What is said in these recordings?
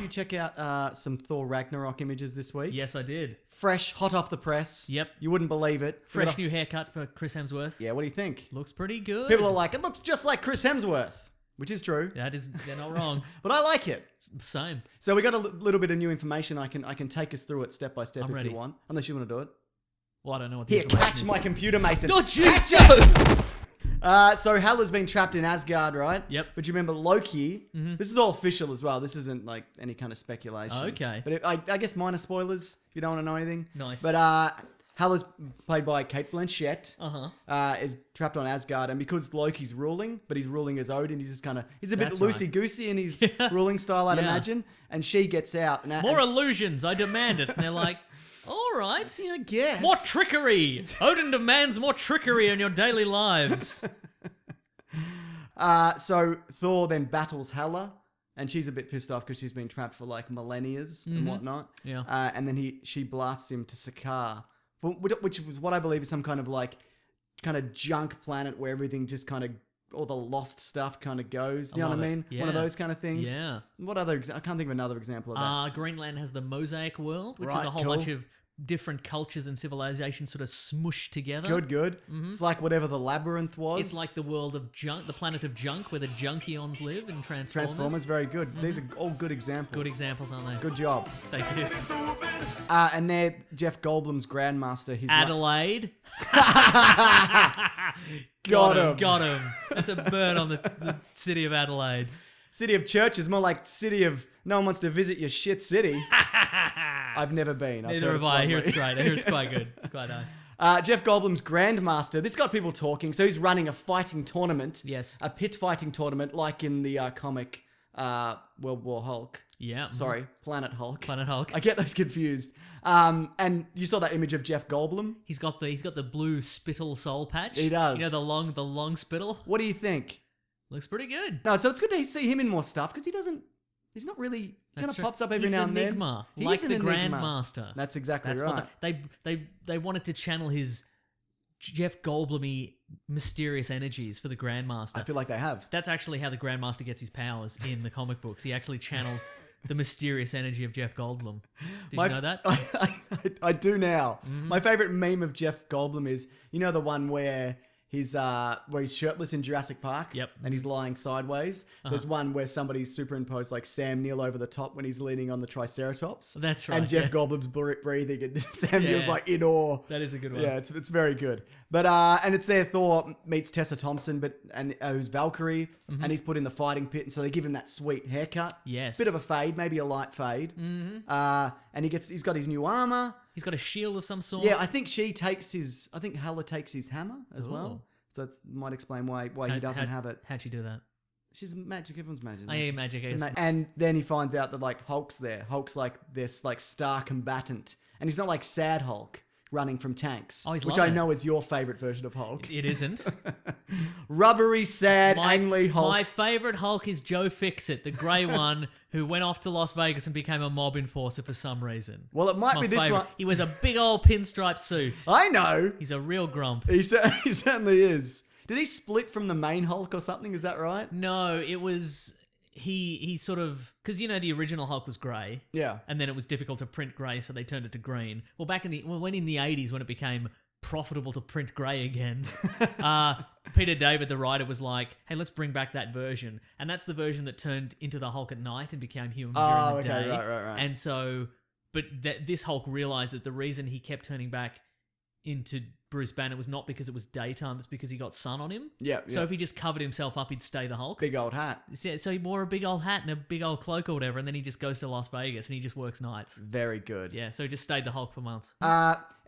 you check out some Thor Ragnarok images this week? Yes, I did. Fresh, hot off the press. Yep. You wouldn't believe it. Fresh new haircut for Chris Hemsworth. Yeah, what do you think? Looks pretty good. People are like, it looks just like Chris Hemsworth, which is true. They're not wrong. But I like it. Same. So we got a little bit of new information. I can take us through it step by step I'm if ready. you want. Unless you want to do it. Well, I don't know what the Here, information catch is. my computer, Mason. Oh, jeez, Joe! So Hela's been trapped in Asgard, right? Yep. But you remember Loki? This is all official as well. This isn't like any kind of speculation. Okay. But I guess minor spoilers if you don't want to know anything. Nice. But Hela's played by Kate Blanchett. Uh-huh. Is trapped on Asgard, and because Loki's ruling, but he's ruling as Odin, he's just kind of he's a bit That's right. loosey-goosey in his ruling style, I'd Yeah. imagine. And she gets out. And, More illusions, I demand it. And they're like, all right. I guess. More trickery. Odin demands more trickery in your daily lives. So Thor then battles Hela, and she's a bit pissed off because she's been trapped for like millennia and whatnot. Yeah. And then she blasts him to Sakaar, which is what I believe is some kind of junk planet where everything just kind of all the lost stuff kind of goes. You know what I mean? Yeah. One of those kind of things. Yeah. What other? I can't think of another example of that. Greenland has the Mosaic World, which is Right, a whole cool. bunch of different cultures and civilizations sort of smushed together. Good. It's like whatever the labyrinth was. It's like the world of junk, the planet of junk, where the Junkions live in Transformers. Very good. These are all good examples. Good examples, aren't they? Good job. Thank you. And they're Jeff Goldblum's Grandmaster. He's Adelaide. Got him. Got him. That's a burn on the city of Adelaide. City of Church is more like city of no one wants to visit your shit city. I've never been. Neither have I. I hear it's great. I hear it's quite good. It's quite nice. Jeff Goldblum's Grandmaster. This got people talking. So he's running a fighting tournament. Yes. A pit fighting tournament like in the comic World War Hulk. Yeah. Sorry, Planet Hulk. Planet Hulk. I get those confused. And you saw that image of Jeff Goldblum. He's got the blue spittle soul patch. He does. You know the long spittle. What do you think? Looks pretty good. No, so it's good to see him in more stuff because he's not really, kind of true. pops up every He's now an and then. enigma, He like is an the enigma. Grandmaster. That's exactly That's right. what they wanted to channel his Jeff Goldblum-y mysterious energies for the Grandmaster. I feel like they have. That's actually how the Grandmaster gets his powers in the comic books. He actually channels the mysterious energy of Jeff Goldblum. Did you know that? I do now. My favorite meme of Jeff Goldblum is, you know, the one where he's shirtless in Jurassic Park. Yep. And he's lying sideways. There's one where somebody's superimposed like Sam Neill over the top when he's leaning on the Triceratops. That's right, And Jeff yeah. Goldblum's breathing, and Sam Yeah. Neill's like in awe. That is a good one. Yeah, it's very good. But and it's there Thor meets Tessa Thompson, who's Valkyrie, and he's put in the fighting pit, and so they give him that sweet haircut. Yes. Bit of a fade, maybe a light fade. And he's got his new armor. He's got a shield of some sort. Yeah, I think Hela takes his hammer as well. So that might explain why he doesn't have it. How'd she do that? She's magic. Everyone's magic. Oh, yeah, magic. It's Is. and then he finds out that like Hulk's there. Hulk's like this like star combatant, and he's not like sad Hulk running from tanks, Oh, he's which I loving it. know is your favorite version of Hulk. It isn't. Rubbery, sad, angry Hulk. My favourite Hulk is Joe Fixit, the grey one who went off to Las Vegas and became a mob enforcer for some reason. Well, it might My be this favourite. one. He wears a big old pinstripe suit. I know. He's a real grump. He certainly is. Did he split from the main Hulk or something? Is that right? No, it was... He sort of... Because, you know, the original Hulk was grey. Yeah. And then it was difficult to print grey, so they turned it to green. Well, when in the 80s, when it became profitable to print grey again, Peter David, the writer, was like, hey, let's bring back that version. And that's the version that turned into the Hulk at night and became human during the day. Right. And so... But this Hulk realised that the reason he kept turning back into Bruce Banner was not because it was daytime, it's because he got sun on him. Yeah. So if he just covered himself up, he'd stay the Hulk. Big old hat. So he wore a big old hat and a big old cloak or whatever, and then he just goes to Las Vegas and he just works nights. Very good. Yeah, so he just stayed the Hulk for months.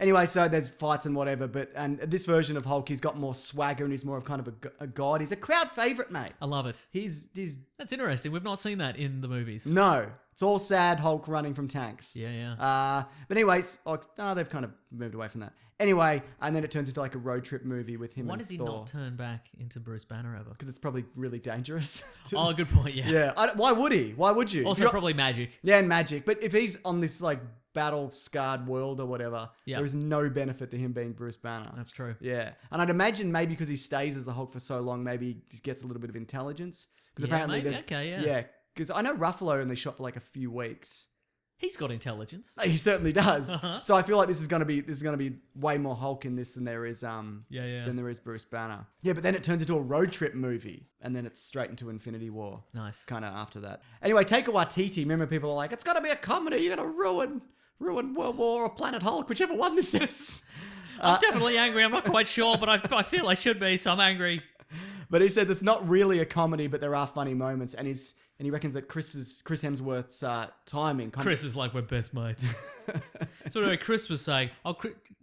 Anyway, so there's fights and whatever, and this version of Hulk, he's got more swagger and he's more of kind of a god. He's a crowd favorite, mate. I love it. He's That's interesting. We've not seen that in the movies. no, it's all sad Hulk running from tanks. Yeah. But anyways, they've kind of moved away from that. Anyway, and then it turns into like a road trip movie with him Why and does he Thor. not turn back into Bruce Banner ever? Because it's probably really dangerous. Oh, good point, yeah. Yeah. Why would he? Why would you? Also, probably magic. Yeah, and magic. But if he's on this like battle-scarred world or whatever, there is no benefit to him being Bruce Banner. That's true. Yeah. And I'd imagine maybe because he stays as the Hulk for so long, maybe he just gets a little bit of intelligence. Because Yeah, apparently maybe. there's... Okay, yeah. Yeah. because I know Ruffalo only shot for like a few weeks. He's got intelligence. He certainly does. So I feel like this is gonna be way more Hulk in this than there is than there is Bruce Banner. Yeah, but then it turns into a road trip movie, and then it's straight into Infinity War. Nice. Kind of after that. Anyway, Taika Waititi. Remember, people are like, it's gotta be a comedy. You're gonna ruin World War or Planet Hulk, whichever one this is. I'm definitely angry. I'm not quite sure, but I feel I should be, so I'm angry. But he said it's not really a comedy, but there are funny moments, and he reckons that Chris Hemsworth's timing. Chris is like, we're best mates. So anyway, Chris was saying,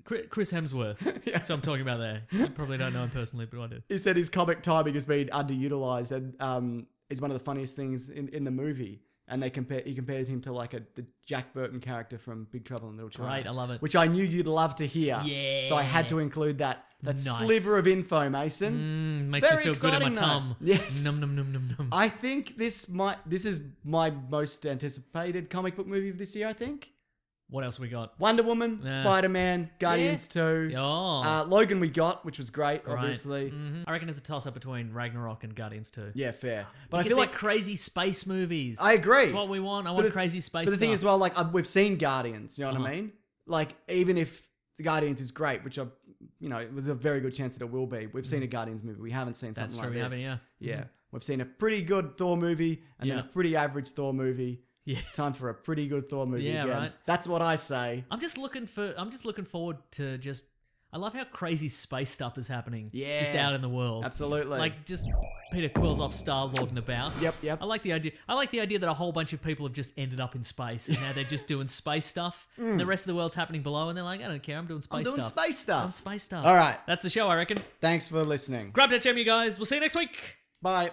Chris Hemsworth. Yeah. So I'm talking about there. You probably don't know him personally, but I do. He said his comic timing has been underutilized and is one of the funniest things in the movie. And he compared him to like the Jack Burton character from Big Trouble in Little China. Right, I love it. Which I knew you'd love to hear. Yeah. So I had to include that Nice. sliver of info, Mason. Makes Very me feel good in my exciting, tum. though. Yes. Num num num num num. I think this is my most anticipated comic book movie of this year, I think. What else we got? Wonder Woman, Spider-Man, Guardians 2. Oh. Logan we got, which was great, Right. obviously. Mhm. I reckon it's a toss-up between Ragnarok and Guardians 2. Yeah, fair. But Because I feel they're like crazy space movies. I agree. That's what we want. I want crazy space But the thing stuff. is, well, like we've seen Guardians, you know what I mean? Like even if the Guardians is great, which there's a very good chance that it will be. We've seen a Guardians movie. We haven't seen something That's like true, we this. haven't, Yeah. We've seen a pretty good Thor movie and then Yeah. a pretty average Thor movie. Yeah. Time for a pretty good Thor movie Yeah, again. right. That's what I say. I'm just looking forward to just. I love how crazy space stuff is happening. Yeah. Just out in the world. Absolutely. Like just Peter Quill's off Star-Lord and about. Yep. I like the idea that a whole bunch of people have just ended up in space and now they're just doing space stuff. And the rest of the world's happening below and they're like, I don't care, I'm doing space stuff. space stuff. I'm space stuff. All right. That's the show, I reckon. Thanks for listening. Grab that gem, you guys. We'll see you next week. Bye.